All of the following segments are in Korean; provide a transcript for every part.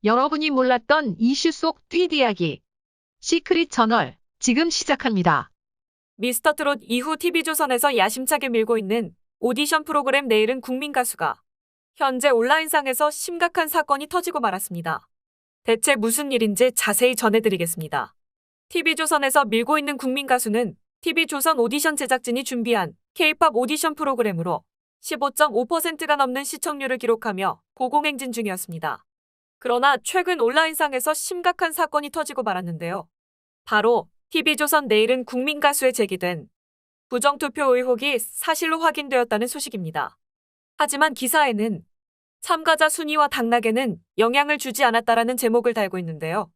여러분이 몰랐던 이슈 속 뒷이야기. 시크릿 저널, 지금 시작합니다. 미스터트롯 이후 TV조선에서 야심차게 밀고 있는 오디션 프로그램 내일은 국민 가수가 현재 온라인상에서 심각한 사건이 터지고 말았습니다. 대체 무슨 일인지 자세히 전해드리겠습니다. TV조선에서 밀고 있는 국민 가수는 TV조선 오디션 제작진이 준비한 K-팝 오디션 프로그램으로 15.5%가 넘는 시청률을 기록하며 고공행진 중이었습니다. 그러나 최근 온라인상에서 심각한 사건이 터지고 말았는데요. 바로 TV조선 내일은 국민 가수에 제기된 부정투표 의혹이 사실로 확인되었다는 소식입니다. 하지만 기사에는 참가자 순위와 당락에는 영향을 주지 않았다라는 제목을 달고 있는데요.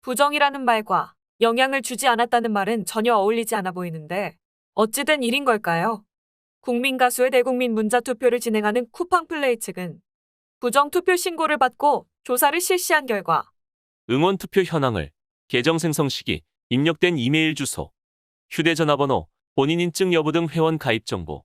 부정이라는 말과 영향을 주지 않았다는 말은 전혀 어울리지 않아 보이는데 어찌된 일인 걸까요? 국민 가수의 대국민 문자투표를 진행하는 쿠팡플레이 측은 부정투표 신고를 받고 조사를 실시한 결과 응원투표 현황을, 계정 생성 시기, 입력된 이메일 주소, 휴대전화번호, 본인 인증 여부 등 회원 가입 정보,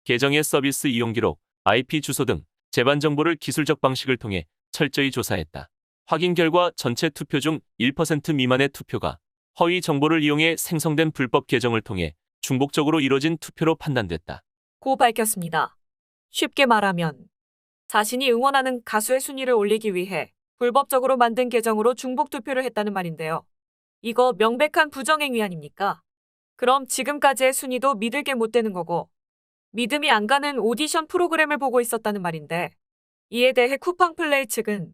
계정의 서비스 이용 기록, IP 주소 등 재반 정보를 기술적 방식을 통해 철저히 조사했다. 확인 결과 전체 투표 중 1% 미만의 투표가 허위 정보를 이용해 생성된 불법 계정을 통해 중복적으로 이뤄진 투표로 판단됐다. 고 밝혔습니다. 쉽게 말하면 자신이 응원하는 가수의 순위를 올리기 위해 불법적으로 만든 계정으로 중복 투표를 했다는 말인데요. 이거 명백한 부정행위 아닙니까? 그럼 지금까지의 순위도 믿을 게 못 되는 거고 믿음이 안 가는 오디션 프로그램을 보고 있었다는 말인데 이에 대해 쿠팡플레이 측은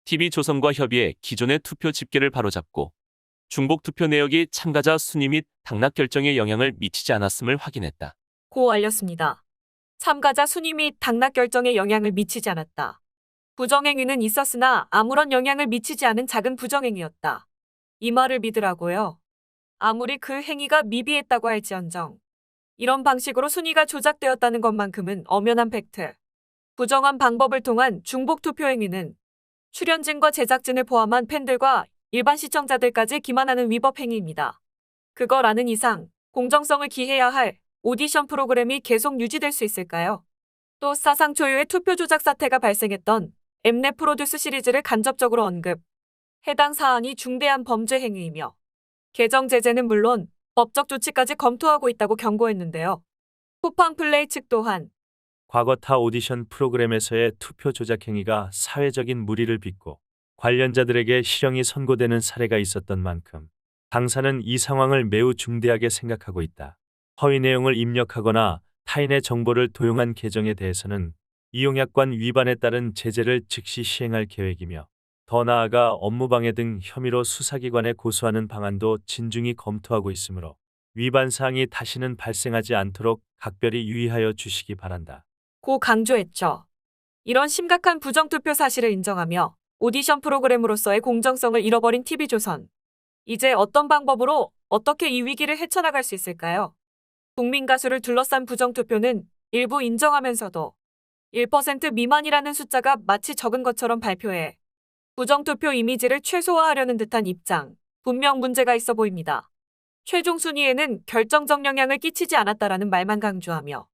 TV조선과 협의해 기존의 투표 집계를 바로잡고 중복 투표 내역이 참가자 순위 및 당락 결정에 영향을 미치지 않았음을 확인했다. 고 알렸습니다. 참가자 순위 및 당락 결정에 영향을 미치지 않았다. 부정행위는 있었으나 아무런 영향을 미치지 않은 작은 부정행위였다. 이 말을 믿으라고요. 아무리 그 행위가 미비했다고 할지언정 이런 방식으로 순위가 조작되었다는 것만큼은 엄연한 팩트. 부정한 방법을 통한 중복 투표 행위는 출연진과 제작진을 포함한 팬들과 일반 시청자들까지 기만하는 위법 행위입니다. 그걸 아는 이상 공정성을 기해야 할 오디션 프로그램이 계속 유지될 수 있을까요? 또 사상 초유의 투표 조작 사태가 발생했던 엠넷 프로듀스 시리즈를 간접적으로 언급. 해당 사안이 중대한 범죄 행위이며 계정 제재는 물론 법적 조치까지 검토하고 있다고 경고했는데요. 쿠팡플레이 측 또한 과거 타 오디션 프로그램에서의 투표 조작 행위가 사회적인 물의를 빚고 관련자들에게 실형이 선고되는 사례가 있었던 만큼 당사는 이 상황을 매우 중대하게 생각하고 있다. 허위 내용을 입력하거나 타인의 정보를 도용한 계정에 대해서는 이용약관 위반에 따른 제재를 즉시 시행할 계획이며 더 나아가 업무방해 등 혐의로 수사기관에 고소하는 방안도 진중히 검토하고 있으므로 위반 사항이 다시는 발생하지 않도록 각별히 유의하여 주시기 바란다. 고 강조했죠. 이런 심각한 부정투표 사실을 인정하며 오디션 프로그램으로서의 공정성을 잃어버린 TV조선. 이제 어떤 방법으로 어떻게 이 위기를 헤쳐나갈 수 있을까요? 국민 가수를 둘러싼 부정투표는 일부 인정하면서도 1% 미만이라는 숫자가 마치 적은 것처럼 발표해 부정투표 이미지를 최소화하려는 듯한 입장, 분명 문제가 있어 보입니다. 최종 순위에는 결정적 영향을 끼치지 않았다라는 말만 강조하며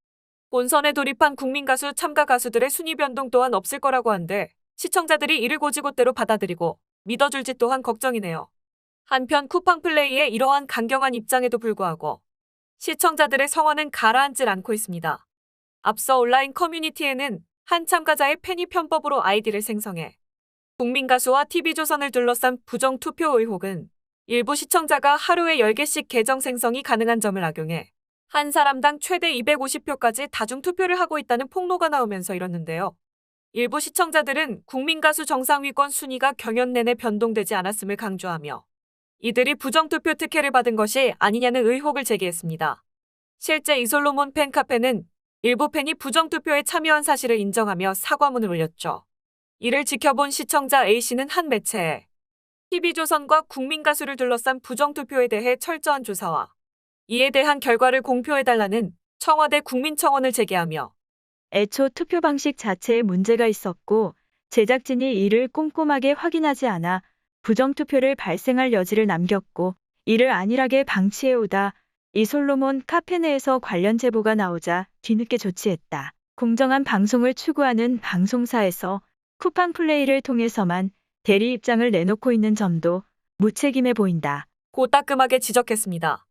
본선에 돌입한 국민 가수 참가 가수들의 순위 변동 또한 없을 거라고 한데 시청자들이 이를 고지고대로 받아들이고 믿어줄지 또한 걱정이네요. 한편 쿠팡플레이의 이러한 강경한 입장에도 불구하고 시청자들의 성원은 가라앉질 않고 있습니다. 앞서 온라인 커뮤니티에는 한 참가자의 팬이 편법으로 아이디를 생성해 국민 가수와 TV조선을 둘러싼 부정투표 의혹은 일부 시청자가 하루에 10개씩 계정 생성이 가능한 점을 악용해 한 사람당 최대 250표까지 다중투표를 하고 있다는 폭로가 나오면서 이렇는데요. 일부 시청자들은 국민 가수 정상위권 순위가 경연 내내 변동되지 않았음을 강조하며 이들이 부정투표 특혜를 받은 것이 아니냐는 의혹을 제기했습니다. 실제 이솔로몬 팬카페는 일부 팬이 부정투표에 참여한 사실을 인정하며 사과문을 올렸죠. 이를 지켜본 시청자 A씨는 한 매체에 TV조선과 국민 가수를 둘러싼 부정투표에 대해 철저한 조사와 이에 대한 결과를 공표해달라는 청와대 국민청원을 제기하며 애초 투표 방식 자체에 문제가 있었고 제작진이 이를 꼼꼼하게 확인하지 않아 부정투표를 발생할 여지를 남겼고 이를 안일하게 방치해오다 이솔로몬 카페 내에서 관련 제보가 나오자 뒤늦게 조치했다. 공정한 방송을 추구하는 방송사에서 쿠팡플레이를 통해서만 대리 입장을 내놓고 있는 점도 무책임해 보인다. 고 따끔하게 지적했습니다.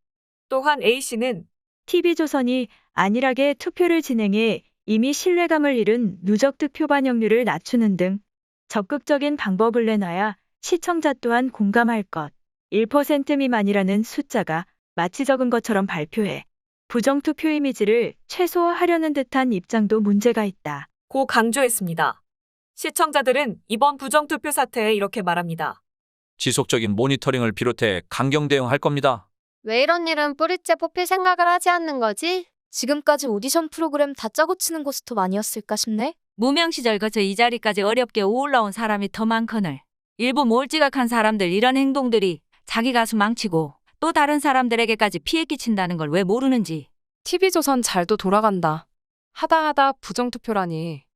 또한 A씨는 TV조선이 안일하게 투표를 진행해 이미 신뢰감을 잃은 누적 득표 반영률을 낮추는 등 적극적인 방법을 내놔야 시청자 또한 공감할 것. 1% 미만이라는 숫자가 마치 적은 것처럼 발표해 부정투표 이미지를 최소화하려는 듯한 입장도 문제가 있다. 고 강조했습니다. 시청자들은 이번 부정투표 사태에 이렇게 말합니다. 지속적인 모니터링을 비롯해 강경 대응할 겁니다. 왜 이런 일은 뿌리째 뽑힐 생각을 하지 않는 거지? 지금까지 오디션 프로그램 다 짜고 치는 고스톱 아니었을까 싶네? 무명 시절 거쳐 이 자리까지 어렵게 올라온 사람이 더 많거늘. 일부 몰지각한 사람들 이런 행동들이 자기 가수 망치고 또 다른 사람들에게까지 피해 끼친다는 걸 왜 모르는지. TV조선 잘도 돌아간다. 하다 부정투표라니.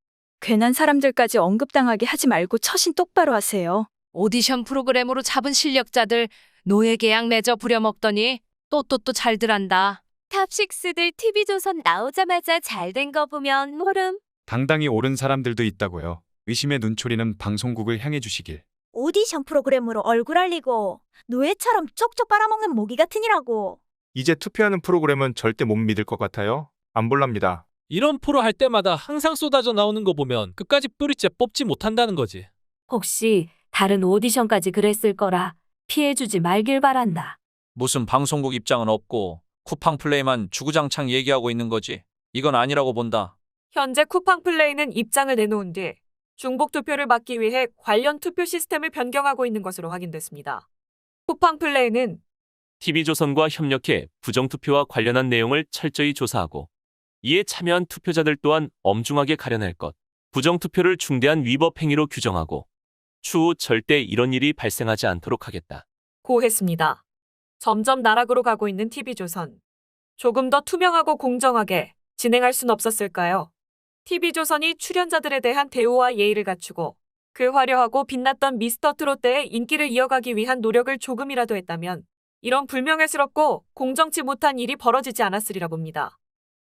괜한 사람들까지 언급당하게 하지 말고 처신 똑바로 하세요. 오디션 프로그램으로 잡은 실력자들 노예 계약 맺어 부려먹더니 또 잘들 한다. 탑식스들 TV조선 나오자마자 잘 된 거 보면 모름. 당당히 옳은 사람들도 있다고요. 의심의 눈초리는 방송국을 향해 주시길. 오디션 프로그램으로 얼굴 알리고 노예처럼 쪽쪽 빨아먹는 모기 같으니라고. 이제 투표하는 프로그램은 절대 못 믿을 것 같아요. 안 볼랍니다. 이런 프로 할 때마다 항상 쏟아져 나오는 거 보면 끝까지 뿌리째 뽑지 못한다는 거지. 혹시 다른 오디션까지 그랬을 거라 피해주지 말길 바란다. 무슨 방송국 입장은 없고 쿠팡 플레이만 주구장창 얘기하고 있는 거지. 이건 아니라고 본다. 현재 쿠팡 플레이는 입장을 내놓은 뒤 중복 투표를 막기 위해 관련 투표 시스템을 변경하고 있는 것으로 확인됐습니다. 쿠팡 플레이는 TV조선과 협력해 부정투표와 관련한 내용을 철저히 조사하고 이에 참여한 투표자들 또한 엄중하게 가려낼 것, 부정투표를 중대한 위법 행위로 규정하고 추후 절대 이런 일이 발생하지 않도록 하겠다. 고 했습니다. 점점 나락으로 가고 있는 TV조선. 조금 더 투명하고 공정하게 진행할 순 없었을까요? TV조선이 출연자들에 대한 대우와 예의를 갖추고 그 화려하고 빛났던 미스터 트롯 때의 인기를 이어가기 위한 노력을 조금이라도 했다면 이런 불명예스럽고 공정치 못한 일이 벌어지지 않았으리라 봅니다.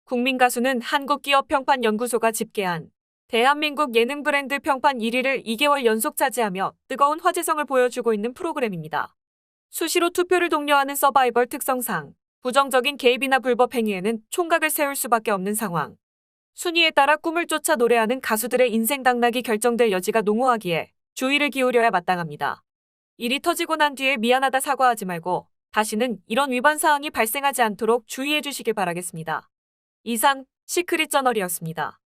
국민가수는 한국기업평판연구소가 집계한 대한민국 예능 브랜드 평판 1위를 2개월 연속 차지하며 뜨거운 화제성을 보여주고 있는 프로그램입니다. 수시로 투표를 독려하는 서바이벌 특성상 부정적인 개입이나 불법 행위에는 총각을 세울 수밖에 없는 상황. 순위에 따라 꿈을 쫓아 노래하는 가수들의 인생 당락이 결정될 여지가 농후하기에 주의를 기울여야 마땅합니다. 일이 터지고 난 뒤에 미안하다 사과하지 말고 다시는 이런 위반 사항이 발생하지 않도록 주의해 주시길 바라겠습니다. 이상 시크릿 저널이었습니다.